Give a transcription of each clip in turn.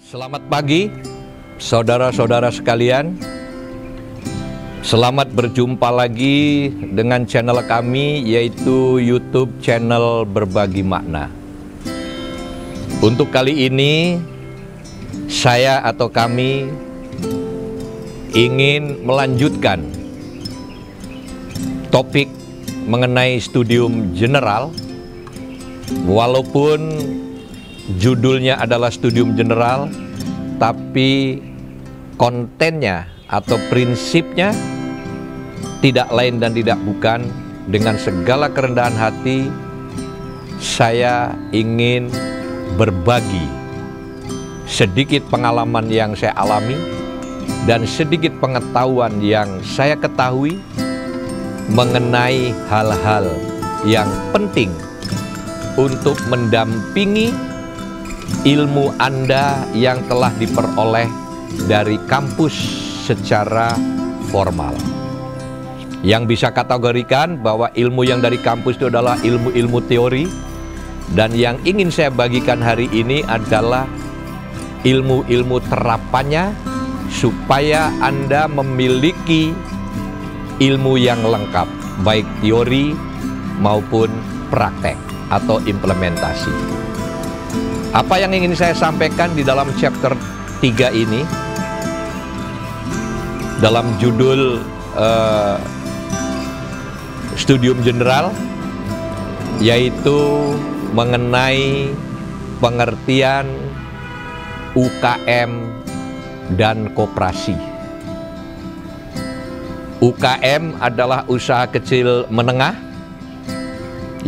Selamat pagi, saudara-saudara sekalian. Selamat berjumpa lagi dengan channel kami, yaitu YouTube channel Berbagi Makna. Untuk kali ini, saya atau kami ingin melanjutkan topik mengenai studium general. Walaupun judulnya adalah studium general, tapi kontennya atau prinsipnya tidak lain dan tidak bukan. Dengan segala kerendahan hati, saya ingin berbagi sedikit pengalaman yang saya alami dan sedikit pengetahuan yang saya ketahui mengenai hal-hal yang penting untuk mendampingi ilmu Anda yang telah diperoleh dari kampus secara formal. Yang bisa kategorikan bahwa ilmu yang dari kampus itu adalah ilmu-ilmu teori, dan yang ingin saya bagikan hari ini adalah ilmu-ilmu terapannya supaya Anda memiliki ilmu yang lengkap, baik teori maupun praktek atau implementasi. Apa yang ingin saya sampaikan di dalam chapter 3 ini, dalam judul studium general, yaitu mengenai pengertian UKM dan koperasi. UKM adalah usaha kecil menengah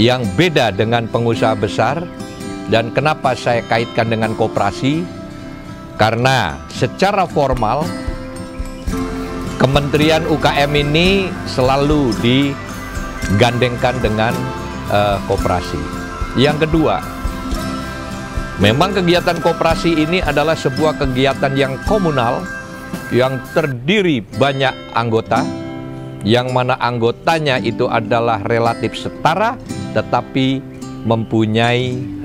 yang beda dengan pengusaha besar. Dan kenapa saya kaitkan dengan koperasi? Karena secara formal Kementerian UKM ini selalu digandengkan dengan koperasi. Yang kedua, memang kegiatan koperasi ini adalah sebuah kegiatan yang komunal, yang terdiri banyak anggota, yang mana anggotanya itu adalah relatif setara tetapi mempunyai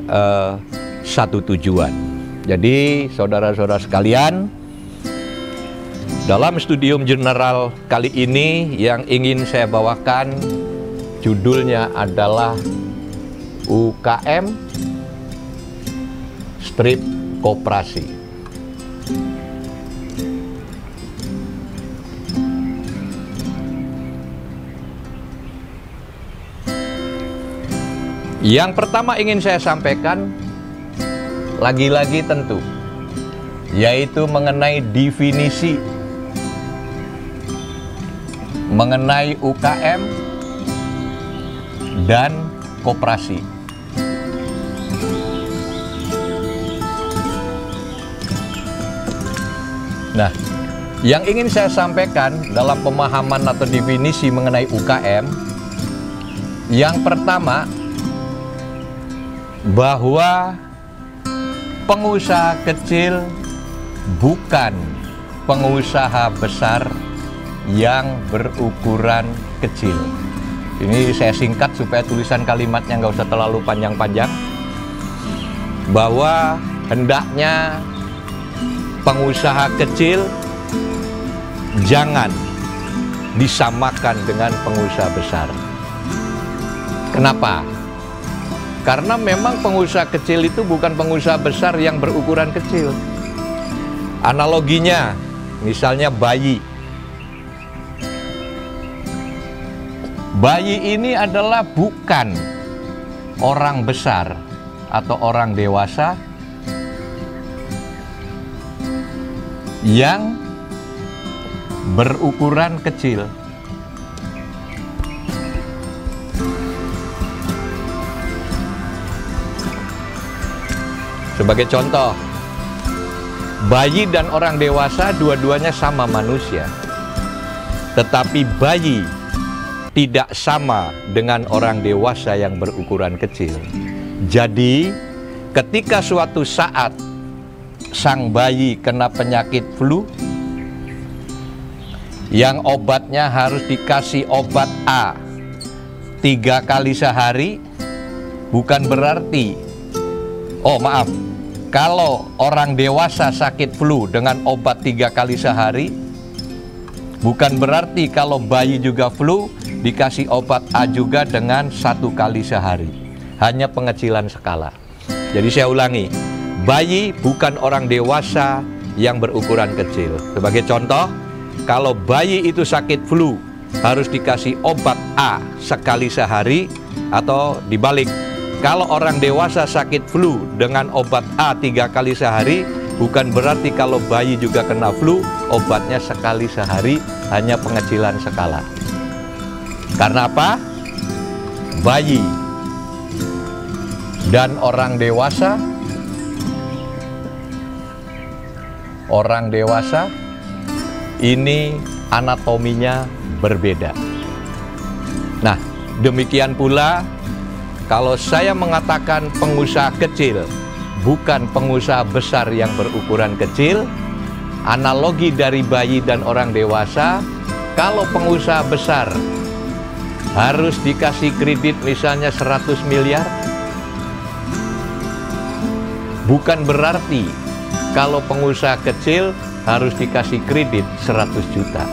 satu tujuan. Jadi saudara-saudara sekalian, dalam studium general kali ini yang ingin saya bawakan, judulnya adalah UKM strip koperasi. Yang pertama ingin saya sampaikan, lagi-lagi tentu, yaitu mengenai definisi mengenai UKM dan koperasi. Nah, yang ingin saya sampaikan dalam pemahaman atau definisi mengenai UKM, yang pertama, bahwa pengusaha kecil bukan pengusaha besar yang berukuran kecil. Ini saya singkat supaya tulisan kalimatnya nggak usah terlalu panjang-panjang. Bahwa hendaknya pengusaha kecil jangan disamakan dengan pengusaha besar. Kenapa? Karena memang pengusaha kecil itu bukan pengusaha besar yang berukuran kecil. Analoginya, misalnya bayi. Bayi ini adalah bukan orang besar atau orang dewasa yang berukuran kecil. Sebagai contoh, bayi dan orang dewasa dua-duanya sama manusia. Tetapi bayi tidak sama dengan orang dewasa yang berukuran kecil. Jadi, ketika suatu saat sang bayi kena penyakit flu, yang obatnya harus dikasih obat A 3 kali sehari, bukan berarti kalau orang dewasa sakit flu dengan obat 3 kali sehari, bukan berarti kalau bayi juga flu dikasih obat A juga dengan 1 kali sehari. Hanya pengecilan skala. Jadi saya ulangi, bayi bukan orang dewasa yang berukuran kecil. Sebagai contoh, kalau bayi itu sakit flu harus dikasih obat A sekali sehari, atau dibalik, kalau orang dewasa sakit flu dengan obat A 3 kali sehari, bukan berarti kalau bayi juga kena flu obatnya sekali sehari, hanya pengecilan skala. Karena apa? Bayi dan orang dewasa ini anatominya berbeda. Nah, demikian pula kalau saya mengatakan pengusaha kecil bukan pengusaha besar yang berukuran kecil, analogi dari bayi dan orang dewasa, kalau pengusaha besar harus dikasih kredit misalnya 100 miliar, bukan berarti kalau pengusaha kecil harus dikasih kredit 100 juta.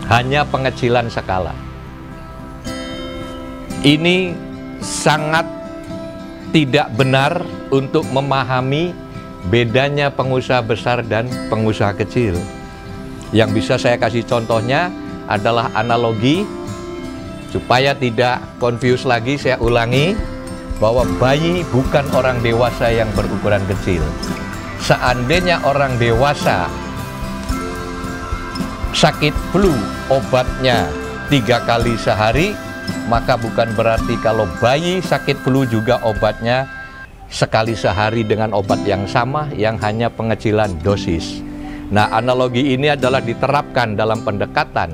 Hanya pengecilan skala. Ini sangat tidak benar untuk memahami bedanya pengusaha besar dan pengusaha kecil. Yang bisa saya kasih contohnya adalah analogi, supaya tidak confuse lagi, saya ulangi, bahwa bayi bukan orang dewasa yang berukuran kecil. Seandainya orang dewasa sakit flu obatnya 3 kali sehari, maka bukan berarti kalau bayi sakit flu juga obatnya sekali sehari dengan obat yang sama, yang hanya pengecilan dosis. Nah, analogi ini adalah diterapkan dalam pendekatan,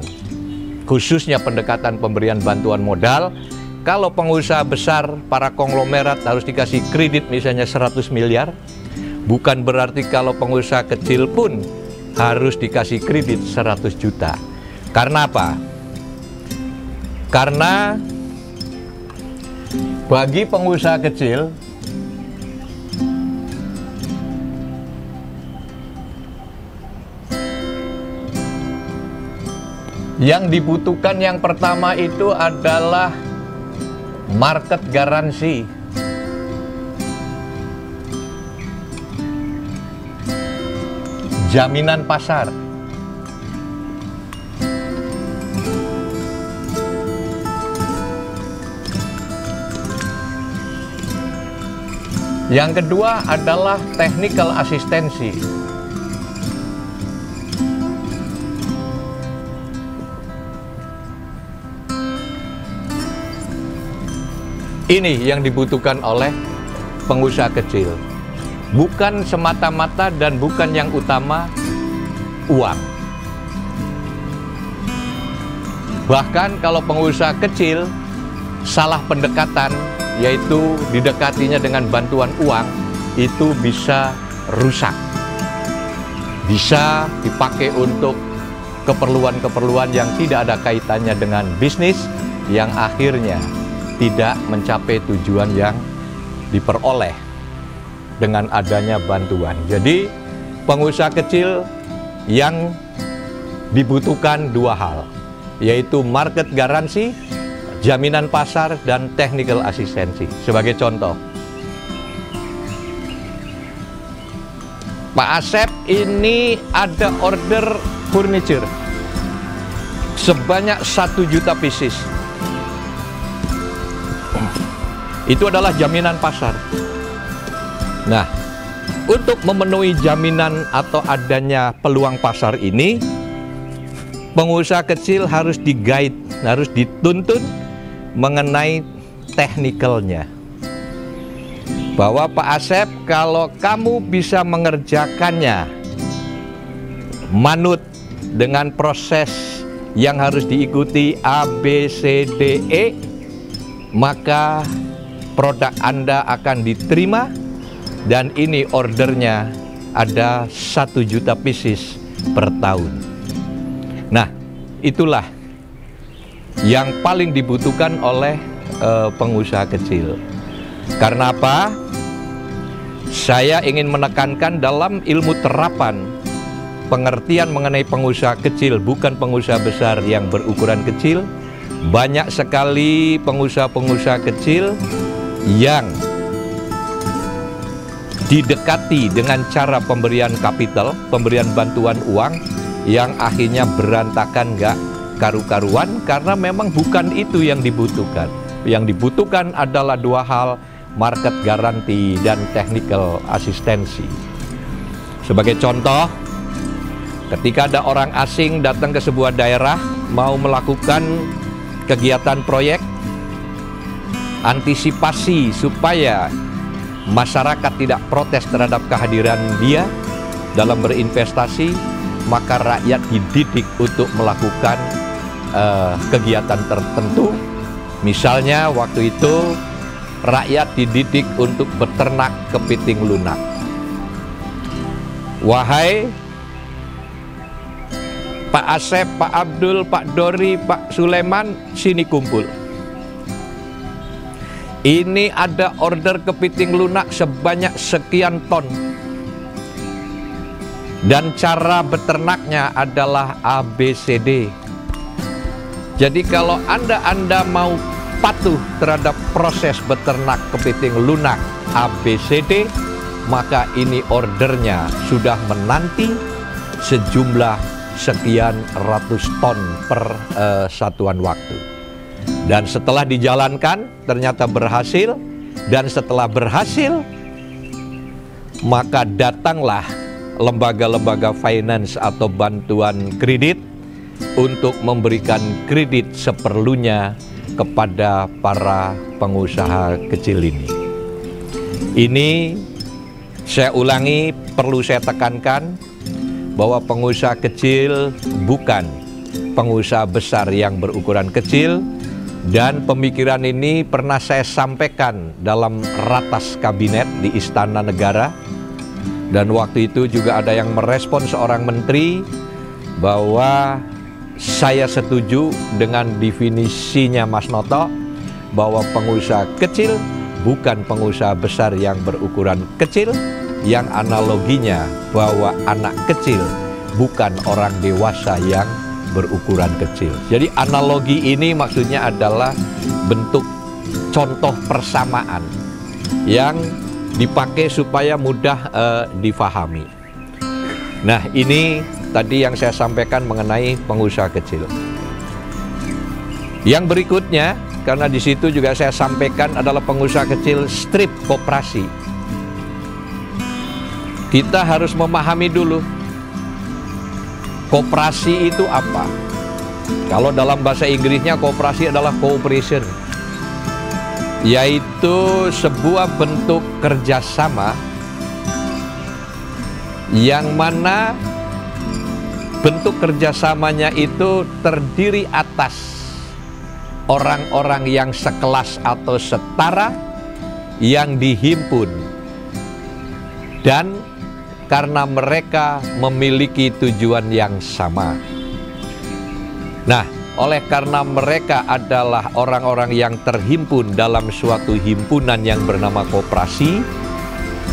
khususnya pendekatan pemberian bantuan modal. Kalau pengusaha besar, para konglomerat harus dikasih kredit misalnya 100 miliar, bukan berarti kalau pengusaha kecil pun harus dikasih kredit 100 juta. Karena apa? Karena bagi pengusaha kecil, yang dibutuhkan yang pertama itu adalah market garansi. Jaminan pasar. Yang kedua adalah technical asistensi. Ini yang dibutuhkan oleh pengusaha kecil. Bukan semata-mata dan bukan yang utama uang. Bahkan kalau pengusaha kecil salah pendekatan, yaitu didekatinya dengan bantuan uang, itu bisa rusak. Bisa dipakai untuk keperluan-keperluan yang tidak ada kaitannya dengan bisnis, yang akhirnya tidak mencapai tujuan yang diperoleh dengan adanya bantuan. Jadi pengusaha kecil yang dibutuhkan 2 hal, yaitu market garansi, jaminan pasar, dan technical asistensi. Sebagai contoh, Pak Asep ini ada order furniture sebanyak 1 juta pieces. Itu adalah jaminan pasar. Nah, untuk memenuhi jaminan atau adanya peluang pasar ini, pengusaha kecil harus di-guide, harus dituntun mengenai teknikalnya. Bahwa Pak Asep, kalau kamu bisa mengerjakannya manut dengan proses yang harus diikuti A, B, C, D, E, maka produk Anda akan diterima, dan ini ordernya ada 1 juta pieces per tahun. Nah, itulah yang paling dibutuhkan oleh pengusaha kecil. Karena apa? saya ingin menekankan dalam ilmu terapan pengertian mengenai pengusaha kecil, bukan pengusaha besar yang berukuran kecil. Banyak sekali pengusaha-pengusaha kecil yang didekati dengan cara pemberian kapital, pemberian bantuan uang, yang akhirnya berantakan, nggak karu-karuan, karena memang bukan itu yang dibutuhkan. Yang dibutuhkan adalah dua hal: market garanti dan technical asistensi. Sebagai contoh, ketika ada orang asing datang ke sebuah daerah mau melakukan kegiatan proyek, antisipasi supaya masyarakat tidak protes terhadap kehadiran dia dalam berinvestasi, maka rakyat dididik untuk melakukan kegiatan tertentu. Misalnya waktu itu rakyat dididik untuk beternak kepiting lunak. Wahai Pak Asep, Pak Abdul, Pak Dori, Pak Sulaiman, sini kumpul. Ini ada order kepiting lunak sebanyak sekian ton. Dan cara beternaknya adalah ABCD. Jadi kalau Anda mau patuh terhadap proses beternak kepiting lunak ABCD, maka ini ordernya sudah menanti sejumlah sekian ratus ton per satuan waktu. Dan setelah dijalankan ternyata berhasil, dan setelah berhasil maka datanglah lembaga-lembaga finance atau bantuan kredit untuk memberikan kredit seperlunya kepada para pengusaha kecil ini. Ini saya ulangi, perlu saya tekankan bahwa pengusaha kecil bukan pengusaha besar yang berukuran kecil, dan pemikiran ini pernah saya sampaikan dalam ratas kabinet di Istana Negara, dan waktu itu juga ada yang merespon seorang menteri bahwa saya setuju dengan definisinya Mas Noto bahwa pengusaha kecil bukan pengusaha besar yang berukuran kecil, yang analoginya bahwa anak kecil bukan orang dewasa yang berukuran kecil. Jadi analogi ini maksudnya adalah bentuk contoh persamaan yang dipakai supaya mudah difahami. Nah, ini tadi yang saya sampaikan mengenai pengusaha kecil. Yang berikutnya, karena di situ juga saya sampaikan adalah pengusaha kecil strip koperasi. Kita harus memahami dulu koperasi itu apa. Kalau dalam bahasa Inggrisnya koperasi adalah cooperation, yaitu sebuah bentuk kerjasama yang mana bentuk kerjasamanya itu terdiri atas orang-orang yang sekelas atau setara yang dihimpun, dan karena mereka memiliki tujuan yang sama. Nah, oleh karena mereka adalah orang-orang yang terhimpun dalam suatu himpunan yang bernama koperasi,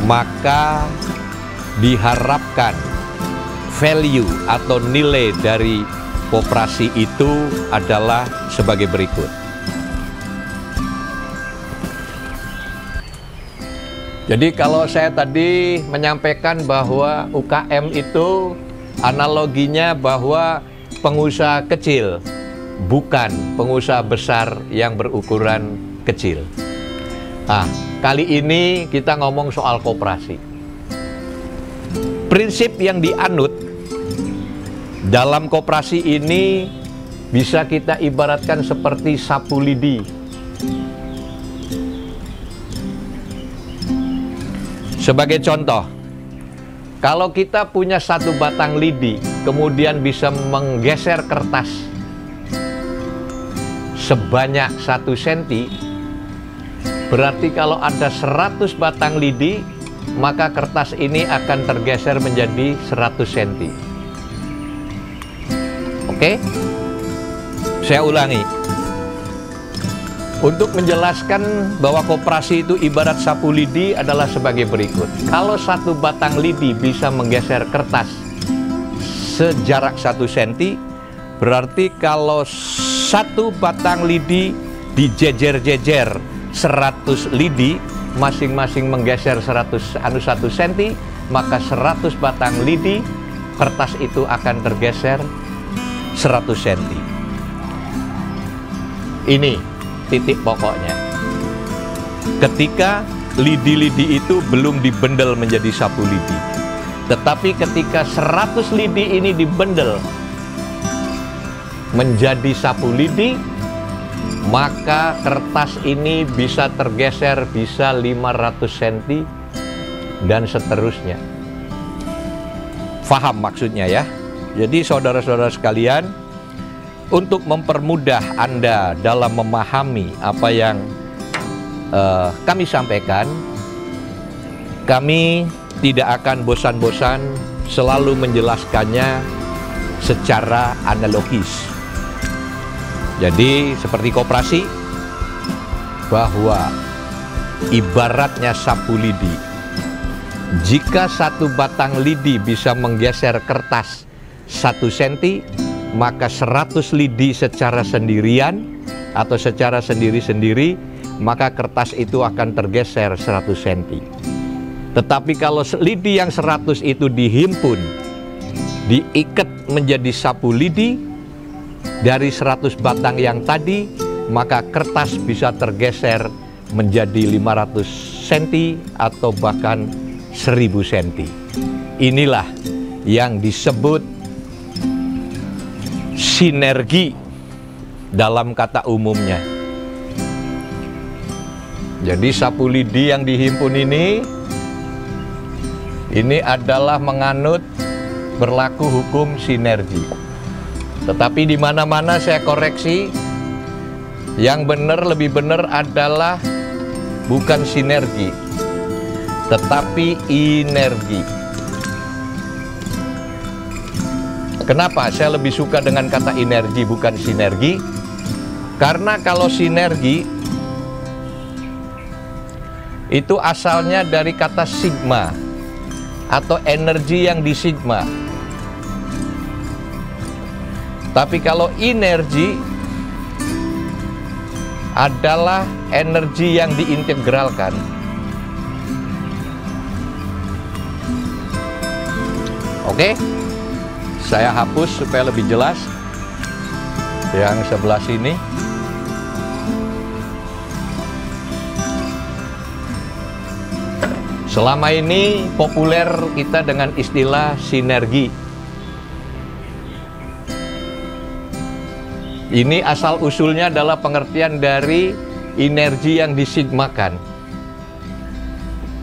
maka diharapkan value atau nilai dari koperasi itu adalah sebagai berikut. Jadi kalau saya tadi menyampaikan bahwa UKM itu analoginya bahwa pengusaha kecil bukan pengusaha besar yang berukuran kecil. Nah, kali ini kita ngomong soal koperasi. Prinsip yang dianut dalam koperasi ini bisa kita ibaratkan seperti sapu lidi. Sebagai contoh, kalau kita punya satu batang lidi, kemudian bisa menggeser kertas sebanyak 1 cm, berarti kalau ada 100 batang lidi, maka kertas ini akan tergeser menjadi 100 cm. Oke? Saya ulangi. Untuk menjelaskan bahwa koperasi itu ibarat sapu lidi adalah sebagai berikut. Kalau satu batang lidi bisa menggeser kertas sejarak 1 cm, berarti kalau satu batang lidi dijejer-jejer 100 lidi, masing-masing menggeser 1 cm, maka 100 batang lidi kertas itu akan tergeser 100 cm. Ini titik pokoknya. Ketika lidi-lidi itu belum dibendel menjadi sapu lidi. Tetapi ketika 100 lidi ini dibendel menjadi sapu lidi, maka kertas ini bisa tergeser, bisa 500 cm dan seterusnya. Faham maksudnya ya? Jadi saudara-saudara sekalian, untuk mempermudah Anda dalam memahami apa yang kami sampaikan, kami tidak akan bosan-bosan selalu menjelaskannya secara analogis. Jadi seperti koperasi, bahwa ibaratnya sapu lidi. Jika satu batang lidi bisa menggeser kertas 1 cm, maka 100 lidi secara sendirian atau secara sendiri-sendiri, maka kertas itu akan tergeser 100 cm. Tetapi kalau lidi yang 100 itu dihimpun, diikat menjadi sapu lidi dari 100 batang yang tadi, maka kertas bisa tergeser menjadi 500 cm atau bahkan 1000 cm. Inilah yang disebut sinergi dalam kata umumnya. Jadi sapu lidi yang dihimpun ini adalah menganut berlaku hukum sinergi. Tetapi di mana-mana saya koreksi, yang benar, lebih benar adalah bukan sinergi, tetapi inergi. Kenapa saya lebih suka dengan kata inergi bukan sinergi? Karena kalau sinergi itu asalnya dari kata sigma atau energi yang disigma. Tapi kalau inergi adalah energi yang diintegralkan. Oke? Saya hapus supaya lebih jelas yang sebelah sini. Selama ini populer kita dengan istilah sinergi. Ini asal-usulnya adalah pengertian dari energi yang disigmakan.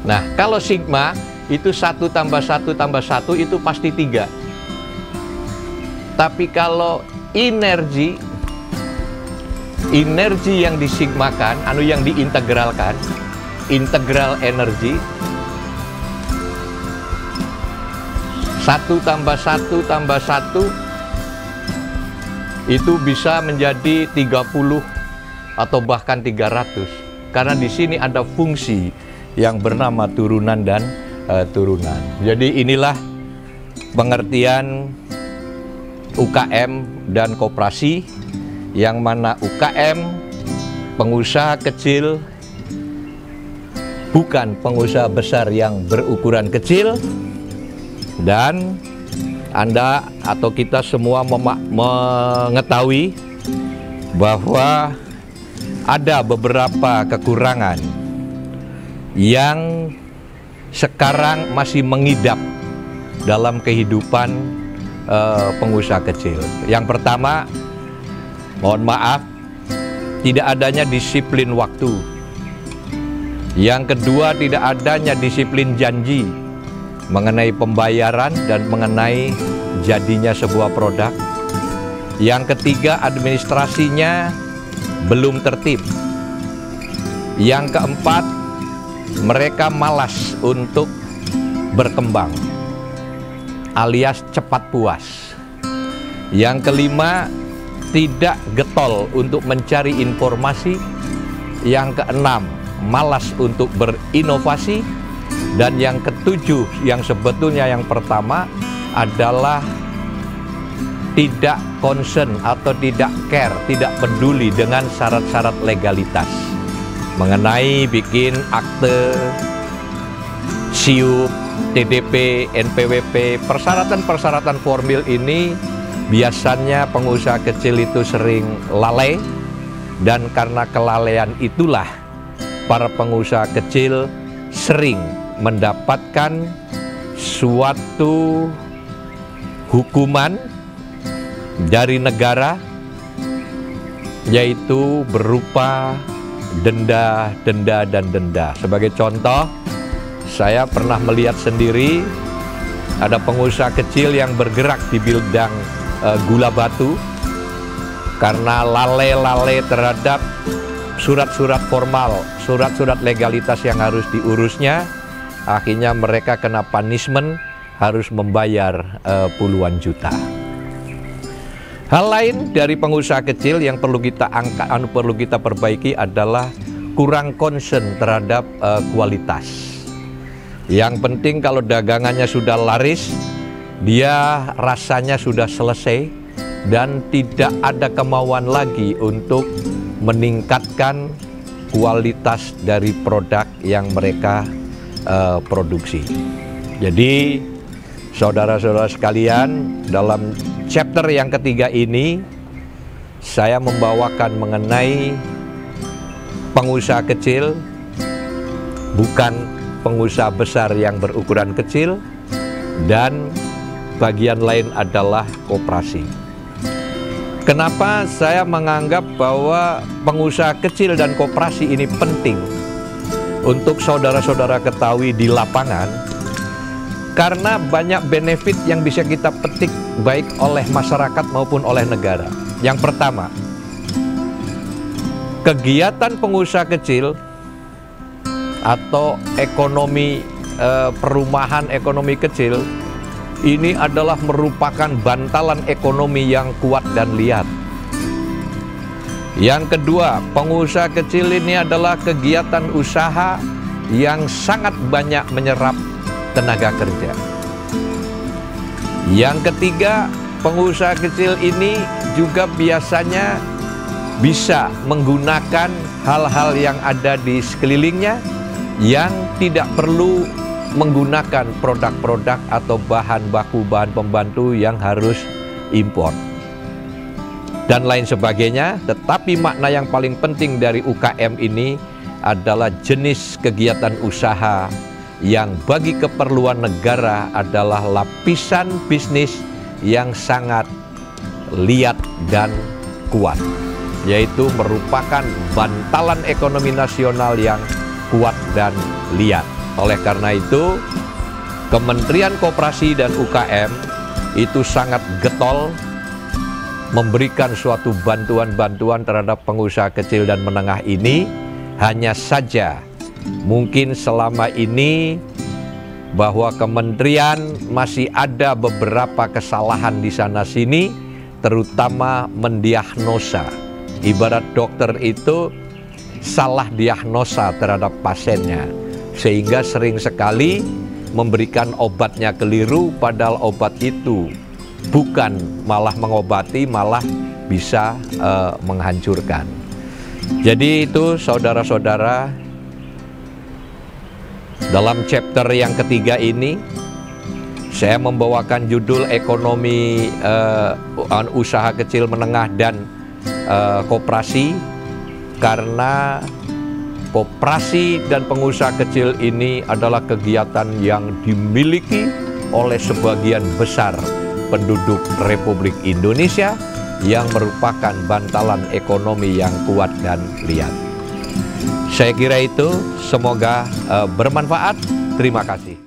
Nah, kalau sigma itu 1 tambah 1 tambah 1 itu pasti 3. Tapi kalau energi yang disigmakan, yang diintegralkan, integral energi, 1 tambah 1 tambah 1 itu bisa menjadi 30 atau bahkan 300. Karena di sini ada fungsi yang bernama turunan dan turunan. Jadi inilah pengertian UKM dan koperasi, yang mana UKM pengusaha kecil, bukan pengusaha besar yang berukuran kecil, dan Anda atau kita semua mengetahui bahwa ada beberapa kekurangan yang sekarang masih mengidap dalam kehidupan pengusaha kecil. Yang pertama, mohon maaf, tidak adanya disiplin waktu. Yang kedua, tidak adanya disiplin janji mengenai pembayaran dan mengenai jadinya sebuah produk. Yang ketiga, administrasinya belum tertib. Yang keempat, mereka malas untuk berkembang, alias cepat puas. Yang kelima, tidak getol untuk mencari informasi Yang keenam, malas untuk berinovasi. Dan yang ketujuh, yang sebetulnya yang pertama adalah tidak concern atau tidak care, tidak peduli dengan syarat-syarat legalitas mengenai bikin akte, SIUP, TDP, NPWP. Persyaratan-persyaratan formil ini biasanya pengusaha kecil itu sering lalai, dan karena kelalaian itulah para pengusaha kecil sering mendapatkan suatu hukuman dari negara, yaitu berupa denda, dan denda. Sebagai contoh, saya pernah melihat sendiri ada pengusaha kecil yang bergerak di bidang gula batu. Karena lalai terhadap surat-surat formal, surat-surat legalitas yang harus diurusnya, akhirnya mereka kena punishment, harus membayar puluhan juta. Hal lain dari pengusaha kecil yang perlu kita perlu kita perbaiki adalah kurang concern terhadap kualitas. Yang penting kalau dagangannya sudah laris, dia rasanya sudah selesai dan tidak ada kemauan lagi untuk meningkatkan kualitas dari produk yang mereka produksi. Jadi saudara-saudara sekalian, dalam chapter yang ketiga ini saya membawakan mengenai pengusaha kecil, bukan pengusaha besar yang berukuran kecil, dan bagian lain adalah koperasi. Kenapa saya menganggap bahwa pengusaha kecil dan koperasi ini penting untuk saudara-saudara ketahui di lapangan? Karena banyak benefit yang bisa kita petik baik oleh masyarakat maupun oleh negara. Yang pertama, kegiatan pengusaha kecil atau ekonomi perumahan ekonomi kecil ini adalah merupakan bantalan ekonomi yang kuat dan liat. Yang kedua, pengusaha kecil ini adalah kegiatan usaha yang sangat banyak menyerap tenaga kerja. Yang ketiga, pengusaha kecil ini juga biasanya bisa menggunakan hal-hal yang ada di sekelilingnya yang tidak perlu menggunakan produk-produk atau bahan baku, bahan pembantu yang harus impor dan lain sebagainya. Tetapi makna yang paling penting dari UKM ini adalah jenis kegiatan usaha yang bagi keperluan negara adalah lapisan bisnis yang sangat liat dan kuat, yaitu merupakan bantalan ekonomi nasional yang kuat dan liat. Oleh karena itu, Kementerian Koperasi dan UKM itu sangat getol memberikan suatu bantuan-bantuan terhadap pengusaha kecil dan menengah ini. Hanya saja mungkin selama ini bahwa kementerian masih ada beberapa kesalahan di sana-sini, terutama mendiagnosa. Ibarat dokter itu salah diagnosa terhadap pasiennya, sehingga sering sekali memberikan obatnya keliru, padahal obat itu bukan malah mengobati, malah bisa menghancurkan. Jadi itu saudara-saudara, dalam chapter yang ketiga ini saya membawakan judul ekonomi usaha kecil menengah dan koperasi, karena koperasi dan pengusaha kecil ini adalah kegiatan yang dimiliki oleh sebagian besar penduduk Republik Indonesia yang merupakan bantalan ekonomi yang kuat dan liat. Saya kira itu, semoga bermanfaat. Terima kasih.